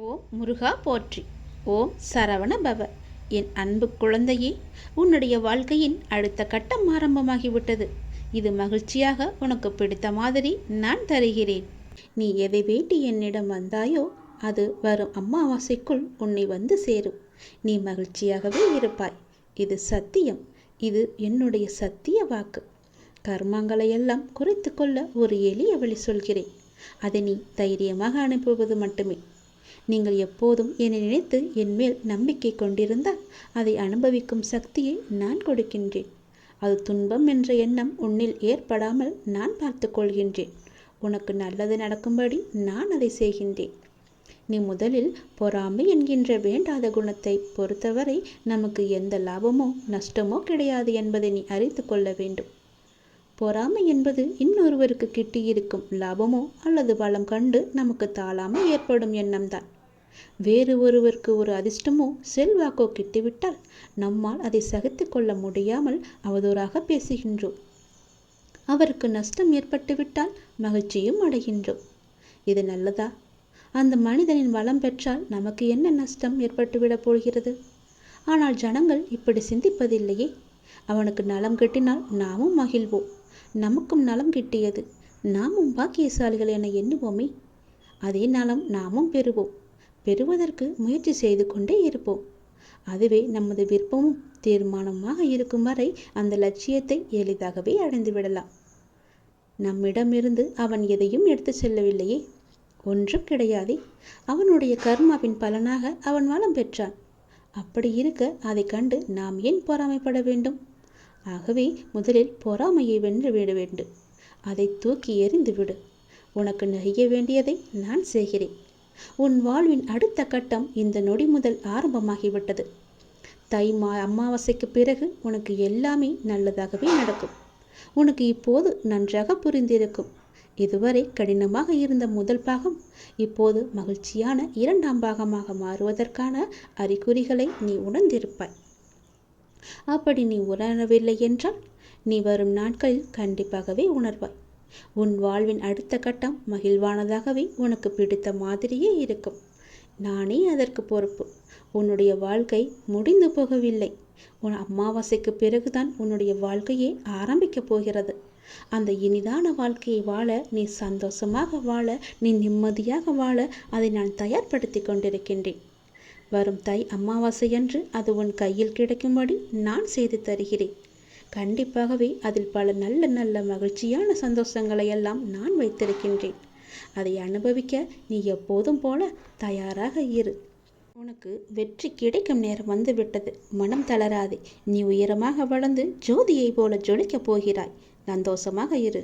ஓம் முருகா போற்றி. ஓம் சரவண பவ. என் அன்பு குழந்தையே, உன்னுடைய வாழ்க்கையின் அடுத்த கட்டம் ஆரம்பமாகிவிட்டது. இது மகிழ்ச்சியாக உனக்கு பிடித்த மாதிரி நான் தருகிறேன். நீ எதை வேண்டி என்னிடம் வந்தாயோ அது வரும் அமாவாசைக்குள் உன்னை வந்து சேரும். நீ மகிழ்ச்சியாகவே இருப்பாய். இது சத்தியம். இது என்னுடைய சத்திய வாக்கு. கர்மங்களையெல்லாம் குறைத்து கொள்ள ஒரு எளிய வழி சொல்கிறேன். அதை நீ தைரியமாக அனுப்புவது மட்டுமே. நீங்கள் எப்போதும் என்னை நினைத்து என் மேல் நம்பிக்கை கொண்டிருந்தால் அதை அனுபவிக்கும் சக்தியை நான் கொடுக்கின்றேன். அது துன்பம் என்ற எண்ணம் உன்னில் ஏற்படாமல் நான் பார்த்து கொள்கின்றேன். உனக்கு நல்லது நடக்கும்படி நான் அதை செய்கின்றேன். நீ முதலில் பொறாமை என்கின்ற வேண்டாத குணத்தை பொறுத்தவரை நமக்கு எந்த லாபமோ நஷ்டமோ கிடையாது என்பதை நீ அறிந்து கொள்ள வேண்டும். பொறாமை என்பது இன்னொருவருக்கு கிட்டியிருக்கும் லாபமோ அல்லது பலம் கண்டு நமக்கு தாழாமல் ஏற்படும் எண்ணம்தான். வேறு ஒருவருக்கு ஒரு அதிர்ஷ்டமோ செல்வாக்கோ கிட்டிவிட்டால் நம்மால் அதை சகித்து கொள்ள முடியாமல் அவதூறாக பேசுகின்றோம். அவருக்கு நஷ்டம் ஏற்பட்டுவிட்டால் மகிழ்ச்சியும் அடைகின்றோம். இது நல்லதா? அந்த மனிதனின் வளம் பெற்றால் நமக்கு என்ன நஷ்டம் ஏற்பட்டுவிடப் போகிறது? ஆனால் ஜனங்கள் இப்படி சிந்திப்பதில்லையே. அவனுக்கு நலம் கிட்டினால் நாமும் மகிழ்வோம். நமக்கும் நலம் கிட்டியது, நாமும் பாக்கியசாலிகள் என எண்ணுவோமே. அதே நலம் நாமும் பெறுவோம். பெறுவதற்கு முயற்சி செய்து கொண்டே இருப்போம். அதுவே நமது விருப்பமும் தீர்மானமாக இருக்கும் வரை அந்த லட்சியத்தை எளிதாகவே அடைந்து விடலாம். நம்மிடமிருந்து அவன் எதையும் எடுத்து செல்லவில்லையே. ஒன்றும் கிடையாதே. அவனுடைய கர்மாவின் பலனாக அவன் வளம் பெற்றான். அப்படி இருக்க அதை கண்டு நாம் ஏன் பொறாமைப்பட வேண்டும்? ஆகவே முதலில் பொறாமையை வென்று விட வேண்டும். அதை தூக்கி எறிந்து விடு. உனக்கு நெய்ய வேண்டியதை நான் செய்கிறேன். உன் வாழ்வின் அடுத்த கட்டம் இந்த நொடி முதல் ஆரம்பமாகிவிட்டது. அமாவாசைக்கு பிறகு உனக்கு எல்லாமே நல்லதாகவே நடக்கும். உனக்கு இப்போது நன்றாக புரிந்திருக்கும். இதுவரை கடினமாக இருந்த முதல் பாகம் இப்போது மகிழ்ச்சியான இரண்டாம் பாகமாக மாறுவதற்கான அறிகுறிகளை நீ உணர்ந்திருப்பாய். அப்படி நீ உணரவில்லை என்றால் நீ வரும் நாட்களில் கண்டிப்பாகவே உணர்வாய். உன் வாழ்வின் அடுத்த கட்டம் மகிழ்வானதாகவே உனக்கு பிடித்த மாதிரியே இருக்கும். நானே அதற்கு பொறுப்பு. உன்னுடைய வாழ்க்கை முடிந்து போகவில்லை. உன் அமாவாசைக்கு பிறகுதான் உன்னுடைய வாழ்க்கையே ஆரம்பிக்கப் போகிறது. அந்த இனிதான வாழ்க்கையை வாழ, நீ சந்தோஷமாக வாழ, நீ நிம்மதியாக வாழ அதை நான் தயார்படுத்தி கொண்டிருக்கின்றேன். வரும் அமாவாசையன்று அது உன் கையில் கிடைக்கும்படி நான் செய்து தருகிறேன். கண்டிப்பாகவே அதில் பல நல்ல நல்ல மகிழ்ச்சியான சந்தோஷங்களை எல்லாம் நான் வைத்திருக்கின்றேன். அதை அனுபவிக்க நீ எப்போதும் போல தயாராக இரு. உனக்கு வெற்றி கிடைக்கும் நேரம் வந்துவிட்டது. மனம் தளராதே. நீ உயரமாக வளர்ந்து ஜோதியை போல ஜொலிக்கப் போகிறாய். சந்தோஷமாக இரு.